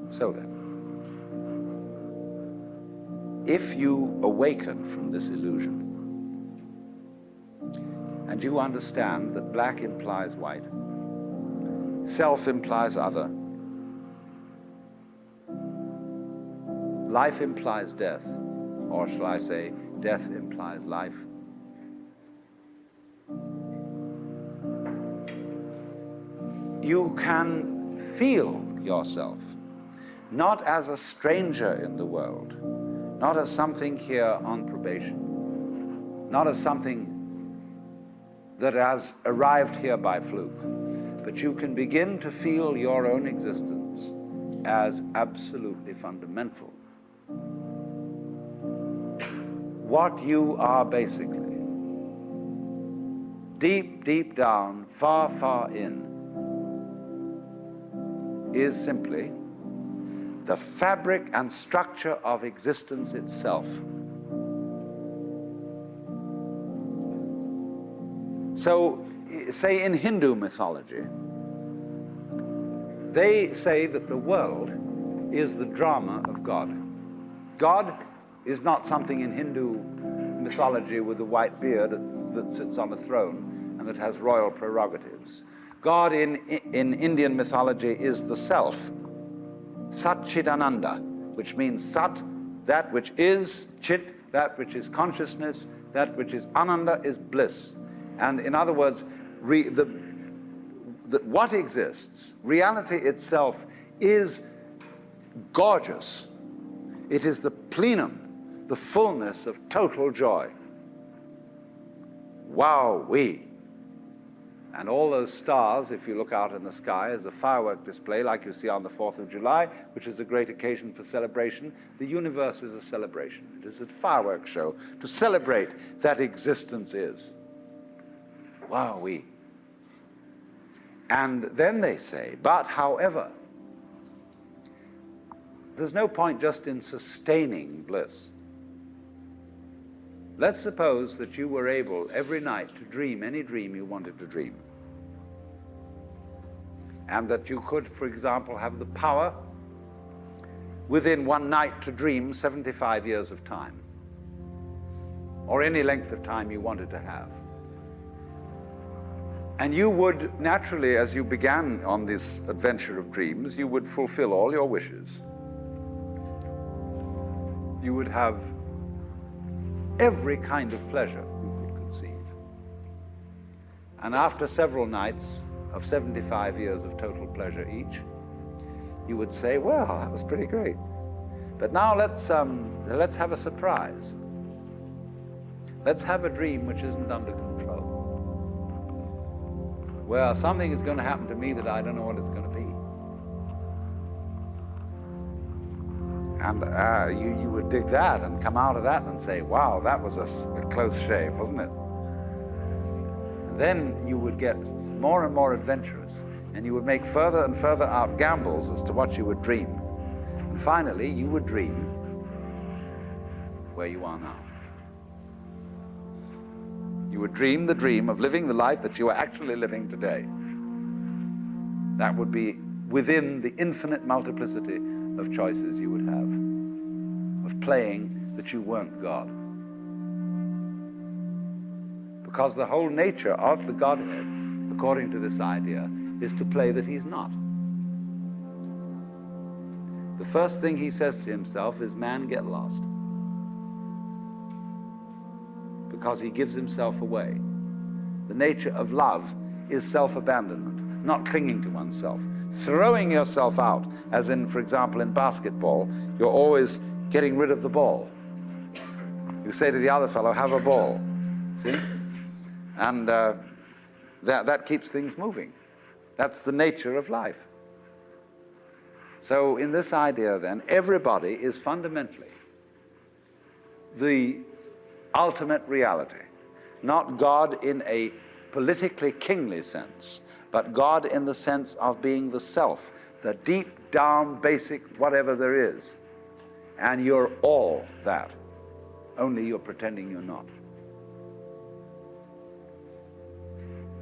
So then, if you awaken from this illusion and you understand that black implies white, self implies other, life implies death, or shall I say, death implies life, you can feel yourself not as a stranger in the world, not as something here on probation, not as something that has arrived here by fluke, but you can begin to feel your own existence as absolutely fundamental. What you are basically, deep, deep down, far, far in, is simply the fabric and structure of existence itself. So, say in Hindu mythology, they say that the world is the drama of God. God is not something in Hindu mythology with a white beard that sits on a throne and that has royal prerogatives. God in Indian mythology is the self, Satchidananda, which means Sat, that which is, Chit, that which is consciousness, that which is Ananda is bliss. And in other words, what exists, reality itself, is gorgeous. It is the plenum, the fullness of total joy. Wow-wee. And all those stars, if you look out in the sky, as a firework display like you see on the 4th of July, which is a great occasion for celebration. The universe is a celebration. It is a fireworks show to celebrate that existence is. Wow-wee. And then they say, but however, there's no point just in sustaining bliss. Let's suppose that you were able every night to dream any dream you wanted to dream. And that you could, for example, have the power within one night to dream 75 years of time, or any length of time you wanted to have. And you would naturally, as you began on this adventure of dreams, you would fulfill all your wishes. You would have every kind of pleasure you could conceive. And after several nights of 75 years of total pleasure each, you would say, well, that was pretty great. But now let's have a surprise. Let's have a dream which isn't under control. Well, something is going to happen to me that I don't know what it's going to be. And you would dig that and come out of that and say, wow, that was a close shave, wasn't it? And then you would get more and more adventurous, and you would make further and further out gambles as to what you would dream. And finally, you would dream where you are now. You would dream the dream of living the life that you are actually living today. That would be within the infinite multiplicity of choices you would have, of playing that you weren't God. Because the whole nature of the Godhead, according to this idea, is to play that he's not. The first thing he says to himself is, man, get lost. Because he gives himself away. The nature of love is self-abandonment, not clinging to oneself, throwing yourself out, as in, for example, in basketball, you're always getting rid of the ball. You say to the other fellow, have a ball, see? And that keeps things moving. That's the nature of life. So in this idea, then, everybody is fundamentally the ultimate reality, not God in a politically kingly sense, but God in the sense of being the self, the deep down basic whatever there is. And you're all that, only you're pretending you're not.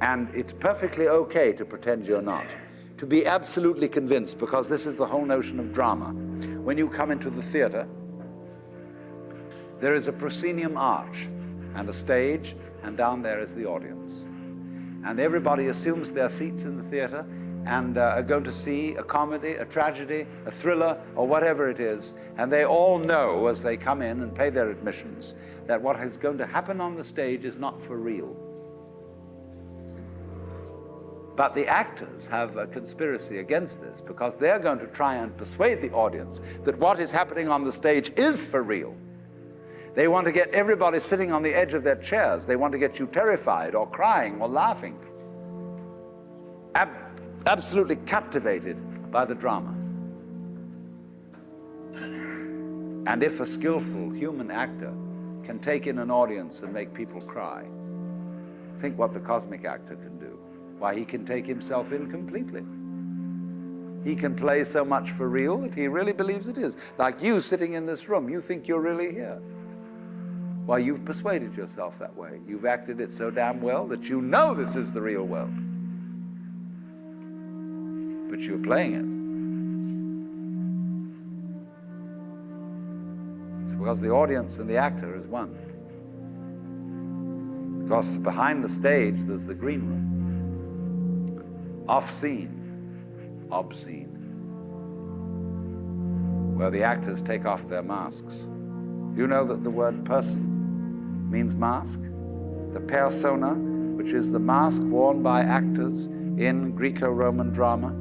And it's perfectly okay to pretend you're not. to be absolutely convinced, because this is the whole notion of drama. When you come into the theater, there is a proscenium arch and a stage, and down there is the audience. And everybody assumes their seats in the theater and are going to see a comedy, a tragedy, a thriller, or whatever it is. And they all know as they come in and pay their admissions that what is going to happen on the stage is not for real. But the actors have a conspiracy against this, because they're going to try and persuade the audience that what is happening on the stage is for real. They want to get everybody sitting on the edge of their chairs. They want to get you terrified or crying or laughing. Absolutely captivated by the drama. And if a skillful human actor can take in an audience and make people cry, think what the cosmic actor can do. Why, he can take himself in completely. He can play so much for real that he really believes it is. Like you sitting in this room, you think you're really here. Why, you've persuaded yourself that way. You've acted it so damn well that you know this is the real world. But you're playing it. It's because the audience and the actor is one. Because behind the stage, there's the green room. Off-scene, obscene, where the actors take off their masks. You know that the word person means mask? The persona, which is the mask worn by actors in Greco-Roman drama,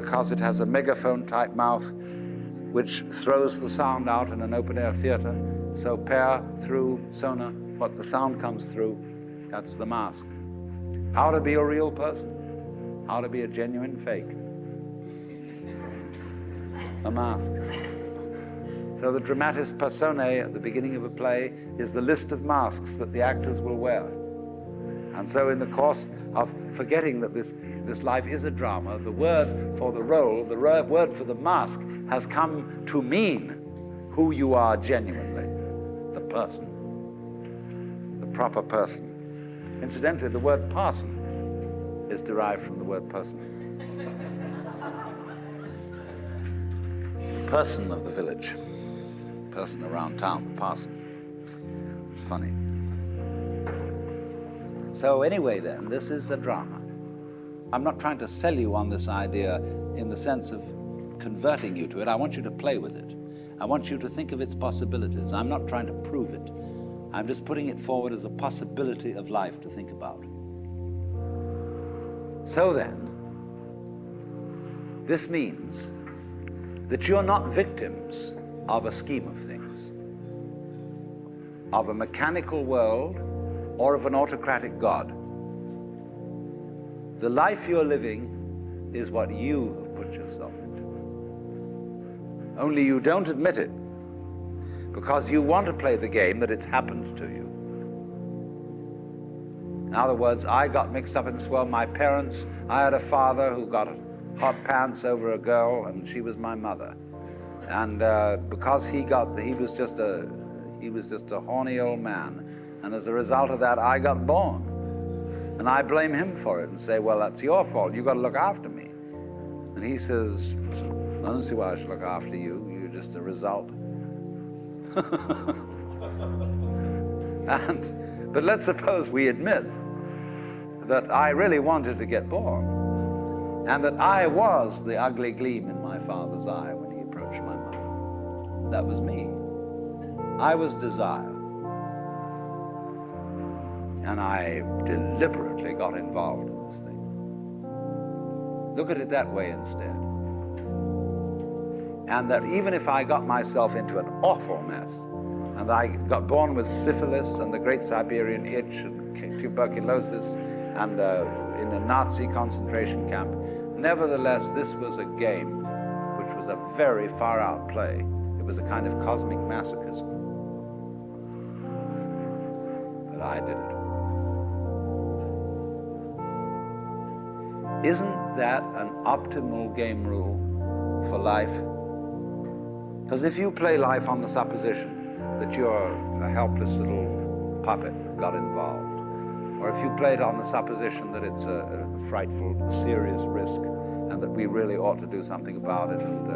because it has a megaphone-type mouth which throws the sound out in an open-air theater. So per through sona, what the sound comes through, that's the mask. How to be a real person? How to be a genuine fake? A mask. So the dramatis personae at the beginning of a play is the list of masks that the actors will wear. And so in the course of forgetting that this life is a drama, the word for the role, the word for the mask has come to mean who you are genuinely, the person, the proper person. Incidentally, the word parson is derived from the word person. The person of the village. Person around town, the parson. It's funny. So anyway then, this is a drama. I'm not trying to sell you on this idea in the sense of converting you to it. I want you to play with it. I want you to think of its possibilities. I'm not trying to prove it. I'm just putting it forward as a possibility of life to think about. So then, this means that you're not victims of a scheme of things, of a mechanical world, or of an autocratic God. The life you're living is what you have put yourself into. Only you don't admit it, because you want to play the game that it's happened to you. In other words, I got mixed up in this world. My parents, I had a father who got hot pants over a girl, and she was my mother. And because he was just a horny old man, and as a result of that, I got born. And I blame him for it and say, well, that's your fault. You got to look after me. And he says, I don't see why I should look after you. You're just a result. But let's suppose we admit that I really wanted to get born, and that I was the ugly gleam in my father's eye when he approached my mother. That was me. I was desire. And I deliberately got involved in this thing. Look at it that way instead. And that even if I got myself into an awful mess, and I got born with syphilis and the Great Siberian Itch and tuberculosis and in a Nazi concentration camp, nevertheless, this was a game which was a very far-out play. It was a kind of cosmic masochism. But I did it. Isn't that an optimal game rule for life? Because if you play life on the supposition that you're a helpless little puppet who got involved, or if you play it on the supposition that it's a frightful, serious risk and that we really ought to do something about it and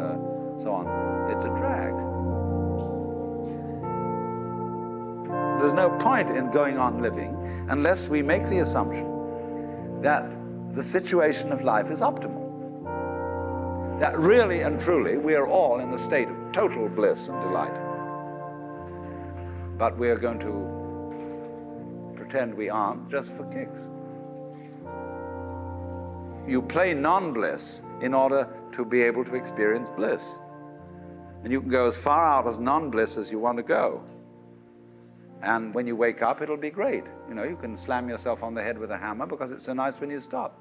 so on, it's a drag. There's no point in going on living unless we make the assumption that the situation of life is optimal. That really and truly we are all in the state of total bliss and delight. But we are going to pretend we aren't just for kicks. You play non-bliss in order to be able to experience bliss. And you can go as far out as non-bliss as you want to go. And when you wake up, it'll be great. You know, you can slam yourself on the head with a hammer because it's so nice when you stop.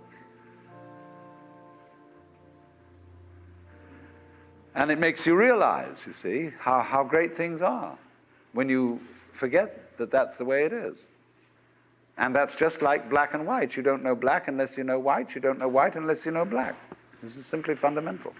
And it makes you realize, you see, how great things are when you forget that that's the way it is. And that's just like black and white. You don't know black unless you know white. You don't know white unless you know black. This is simply fundamental.